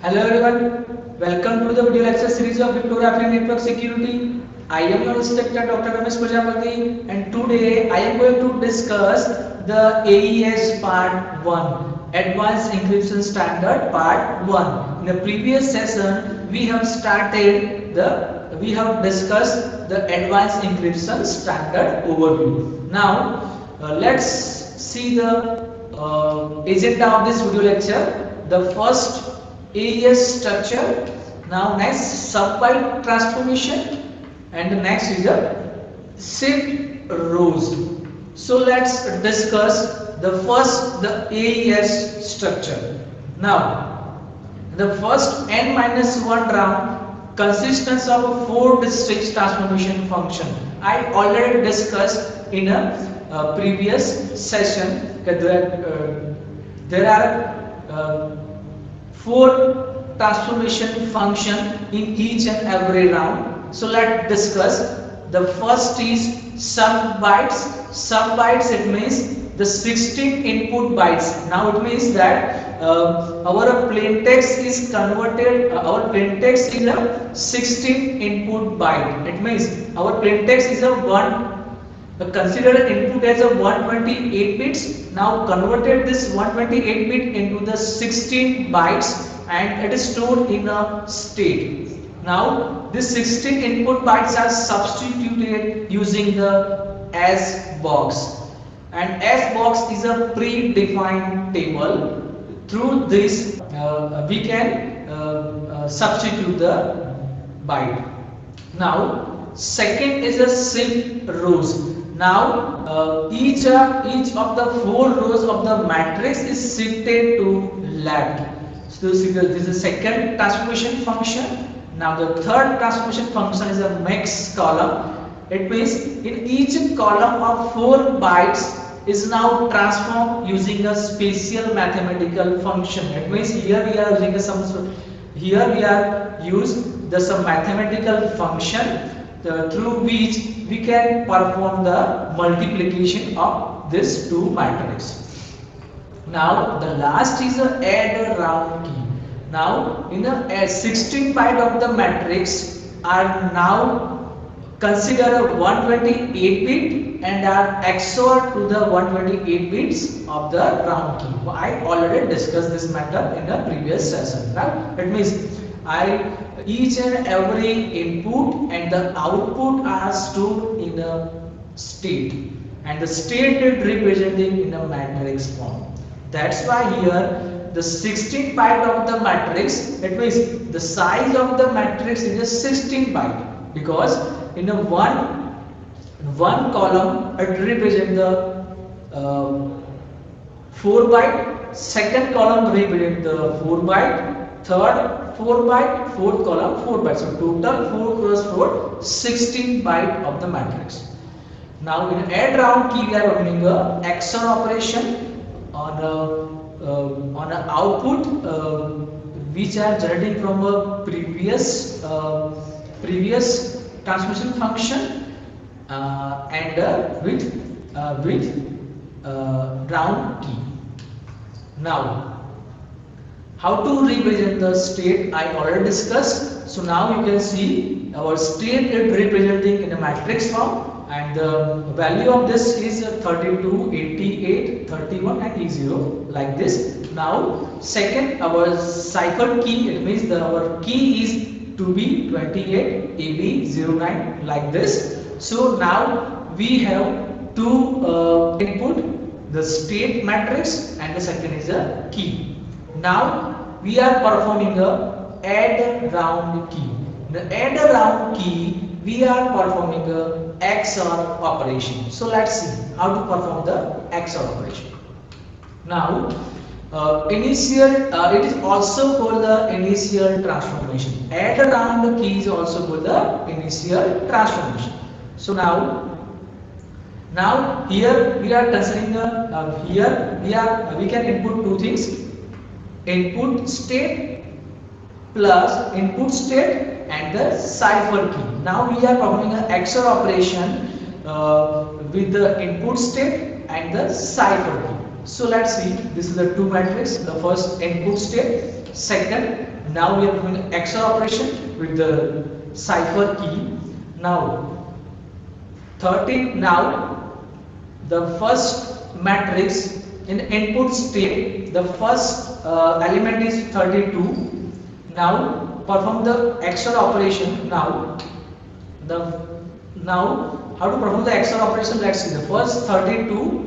Hello everyone, welcome to the video lecture series of Cryptography Network Security. I am your instructor Dr. Ramesh Prajapati and today I am going to discuss the AES Part 1, Advanced Encryption Standard Part 1. In the previous session we have discussed the Advanced Encryption Standard overview. Now let's see the agenda of this video lecture. The first AES structure, now next subbyte transformation, and the next is a shift rows. So let's discuss the AES structure. Now the first n minus 1 round consists of a 4 distinct transformation function. I already discussed in a previous session that there are 4 transformation function in each and every round. So let's discuss. The first is sub bytes. Sub bytes, it means the 16 input bytes. Now it means that our plain text is converted. Our plain text is a 16 input byte. It means our plain text is a consider input as a 128 bits. Now converted this 128 bit into the 16 bytes and it is stored in a state. Now this 16 input bytes are substituted using the S box, and S box is a predefined table. Through this we can substitute the byte. Now second is a shift rows. Now each of the 4 rows of the matrix is shifted to left. So this is the second transformation function. Now the third transformation function is a max column. It means in each column of 4 bytes is now transformed using a special mathematical function. It means here we are using some mathematical function through which we can perform the multiplication of this 2 matrix. Now the last is a add round key. Now in the 16 byte of the matrix are now consider 128 bit and are XOR to the 128 bits of the round key. I already discussed this matter in the previous session. Now it means each and every input and the output are stored in a state, and the state is represented in a matrix form. That's why here the 16 byte of the matrix, it means the size of the matrix is a 16 byte, because in a one column it represents the 4 byte, second column represents the 4 byte, third 4 byte, fourth column 4 byte. So total 4 cross 4, 16 byte of the matrix. Now in add round key we are running a XOR operation on a output which are generating from a previous transmission function and with round key. Now how to represent the state I already discussed. So now you can see our state is representing in a matrix form, and the value of this is 32, 88, 31 and E0 like this. Now second, our cipher key, it means our key is to be 28, AB09 like this. So now we have 2 input, the state matrix, and the second is a key. Now we are performing a add round key. The add round key we are performing a XOR operation. So let's see how to perform the XOR operation. Now it is also called the initial transformation. Add round key is also called the initial transformation. So now here we are considering we can input 2 things: input state plus input state and the cipher key. Now we are performing an XOR operation with the input state and the cipher key. So let's see, this is the 2 matrix. The first input state, second Now we are doing XOR operation with the cipher key. Now 13. Now the first matrix in input state, the first element is 32. Now perform the XOR operation. Now how to perform the XOR operation? Let's see. The first 32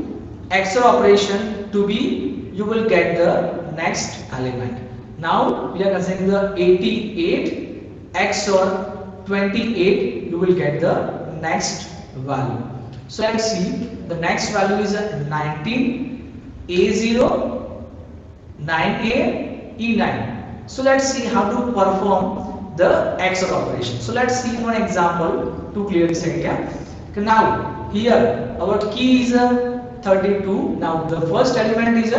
XOR operation to be, you will get the next element. Now we are considering the 88 XOR 28, you will get the next value. So let's see, the next value is 19 A0 9A E9. So let's see how to perform the XOR operation. So let's see one example to clear this idea. Okay, now here our key is 32. Now the first element is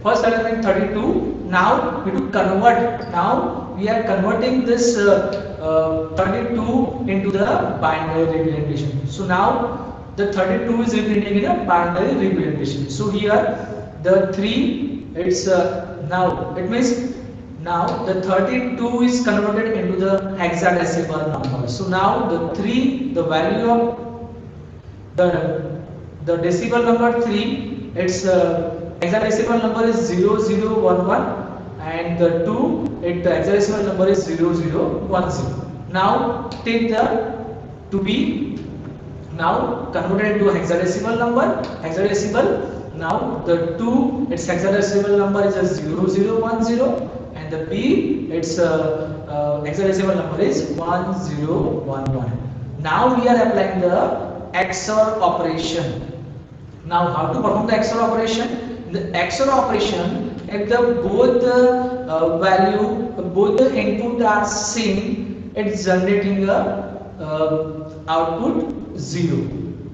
first element 32. Now we do convert. Now we are converting this 32 into the binary representation. So now the 32 is represented in a binary representation. So here the 3, it's now it means now the 32 is converted into the hexadecimal number. So now the 3, the value of the decimal number 3, its hexadecimal number is 0011, and the 2, the hexadecimal number is 0010. Now take the to be now converted into hexadecimal number, hexadecimal. Now the 2, its hexadecimal number is 0010, and the B, its hexadecimal number is 1011. Now we are applying the XOR operation. Now how to perform the XOR operation? The XOR operation, if the both the value, both the input are same, it's generating a output 0.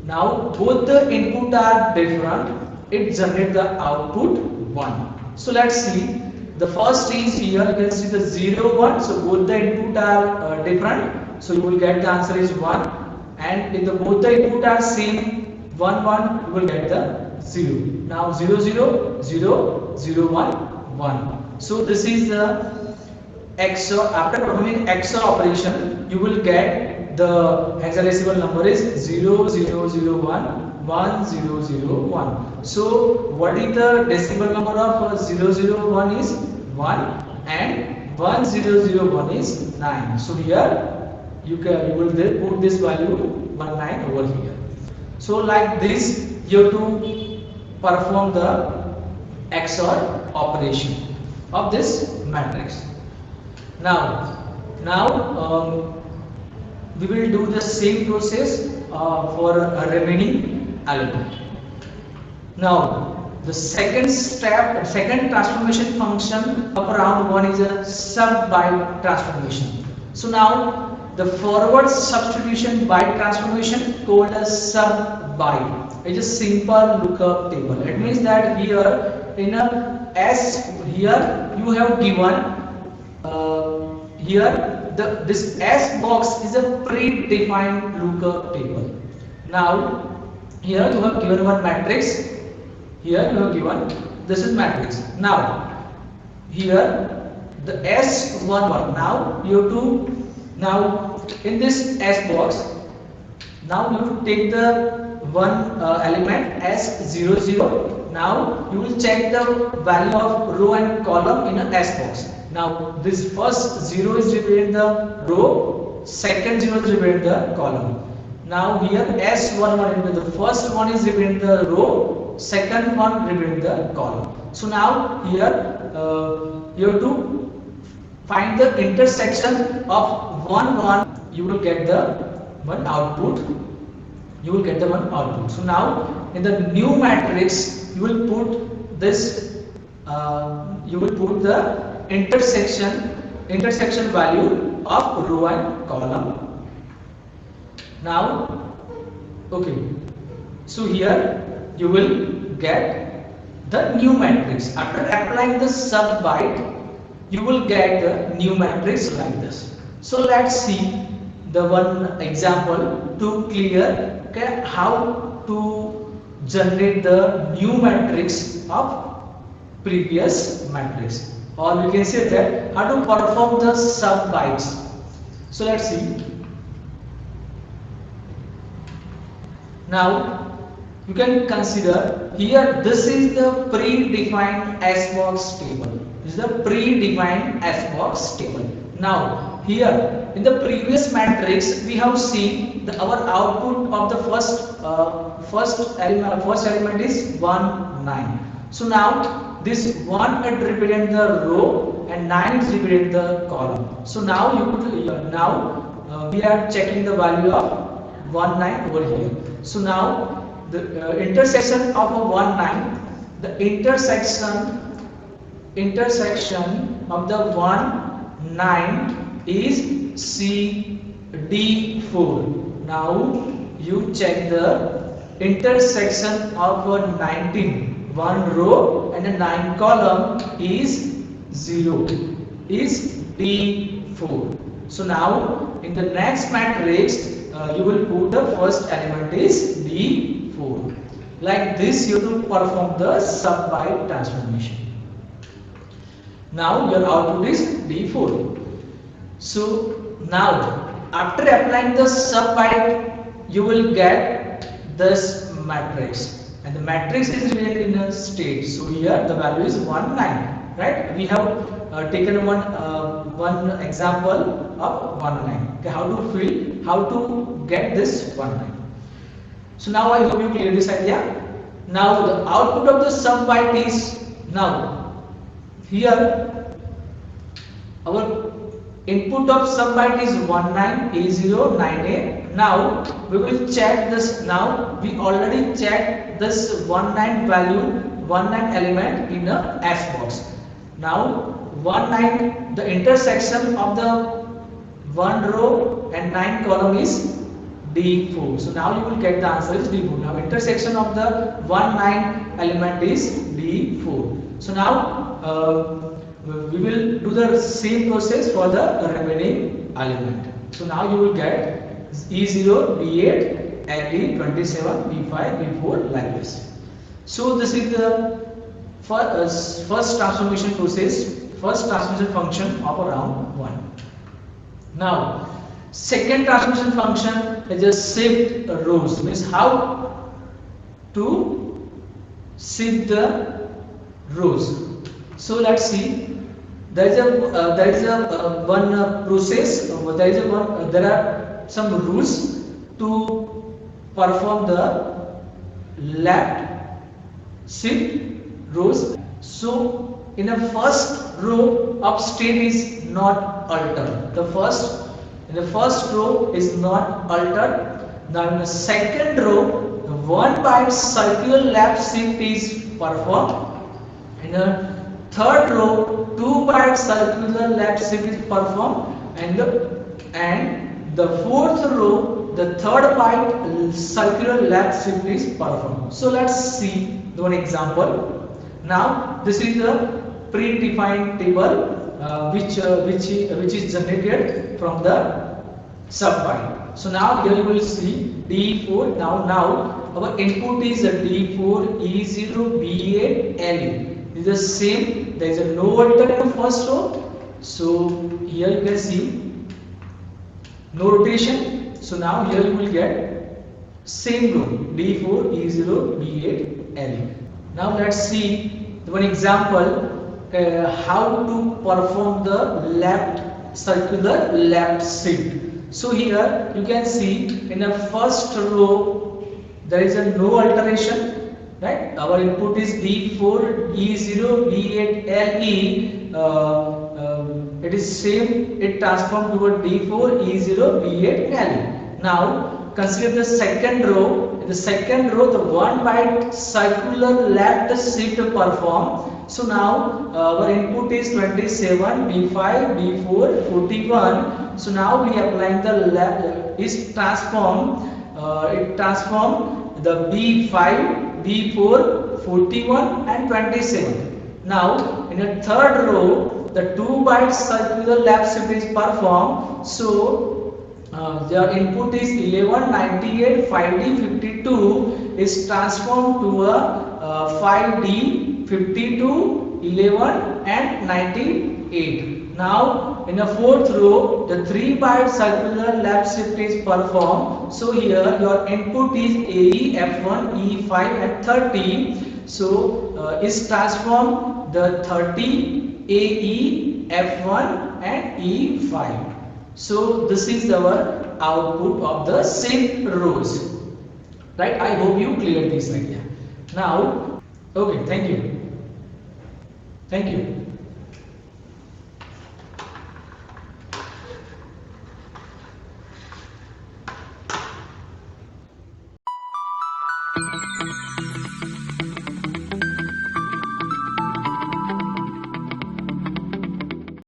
Now both the input are different, it generates the output 1. So let's see. The first is here, you can see the 0 1. So both the input are different. So you will get the answer is 1. And if the both the input are same, 1 1, you will get the 0. Now 0 0 0 0 1 1. So this is the XOR. After performing XOR operation, you will get the hexadecimal number is 0001 1001. So what is the decimal number of 001 is 1, and 1001 is 9. So here you will put this value 19 over here. So like this you have to perform the XOR operation of this matrix. Now we will do the same process for a remaining element. Now the second step, second transformation function of round 1 is a sub-byte transformation. So now the forward substitution byte transformation called as sub-byte. It's a simple lookup table. It means that here in a S, here you have given here this S box is a predefined lookup table. Now here you have given one matrix. Here you have given this is matrix. Now here the S11. Now you have to in this S box. Now you take the one element S00. Now you will check the value of row and column in a S box. Now this first 0 is representing the row, second 0 is representing the column. Now here S11, the first one is representing the row, second one representing the column. So now here you have to find the intersection of 1 1. You will get the one output. You will get the one output. So now in the new matrix you will put this. You will put the intersection value of row and column. Now okay, so here you will get the new matrix. After applying the sub byte, you will get the new matrix like this. So let's see the one example to clear how to generate the new matrix of previous matrix. or we can say that how to perform the sub bytes. So let's see. Now you can consider here, this is the predefined SBox table. This is the predefined SBox table. Now here in the previous matrix we have seen our output of the first element is 1 9. So now this 1 is representing the row and 9 is representing the column. So now you could we are checking the value of 1 9 over here. So now the intersection of a 1 9, the intersection of the 1 9 is CD4. Now you check the intersection of a 19, 1 row and a 9 column is 0, is D4. So now in the next matrix you will put the first element is D4. Like this you to perform the sub byte transformation. Now your output is D4. So now after applying the sub byte you will get this matrix, and the matrix is represented in a state. So here the value is 1 9, right? We have taken one example of 1 9. Okay, how to get this 1 9. So now I hope you clear this idea. Now the output of the sub byte is, now here our input of sub byte is 19A098. Now we will check this. Now we already checked this 19 value, 19 element in a SBox. Now 19, the intersection of the 1 row and 9 column is D4. So now you will get the answer is D4. Now intersection of the 19 element is D4. So now we will do the same process for the remaining element. So now you will get E0, B8, LE, 27, B5, B4 like this. So this is the first transformation process, first transformation function of round 1. Now second transformation function is a shift rows, means how to shift the rows. So let's see. There is a one process. There are some rules to perform the left shift rows. So in the first row of state is not altered. In the first row is not altered. Now in the second row, the 1 byte circular left shift is performed. In the third row, 2 byte circular left shift is performed, and the fourth row, the third byte circular left shift is performed. So let's see one example. Now this is the predefined table which is generated from the sub byte. So now here you will see D4. Now our input is a D4, E0, B8, LE. Is the same. There is a no alter in the first row. So here you can see no rotation. So now here you will get same row D4, E0, B8, LE. Now let's see one example how to perform the left circular left shift. So here you can see in the first row there is a no alteration. Right, our input is D4, E0, B8, LE. It is same. It transformed to a D4, E0, B8, LE. Now consider the second row. In the second row, the 1 byte circular left shift perform. So now our input is 27, B5, B4, 41. So now we applying the left is transform. It transform the B5. B4, 41 and 27. Now in the third row the 2 byte circular left shift is performed. So their input is 11, 98, 5D, 52 is transformed to a 5D, 52, 11 and 98. Now in the fourth row, the 3 byte circular left shift is performed. So here your input is AE, F1, E5 and 30. So is transformed the 30, AE, F1 and E5. So this is our output of the shift rows. Right? I hope you cleared this idea. Now, okay, thank you. Thank you.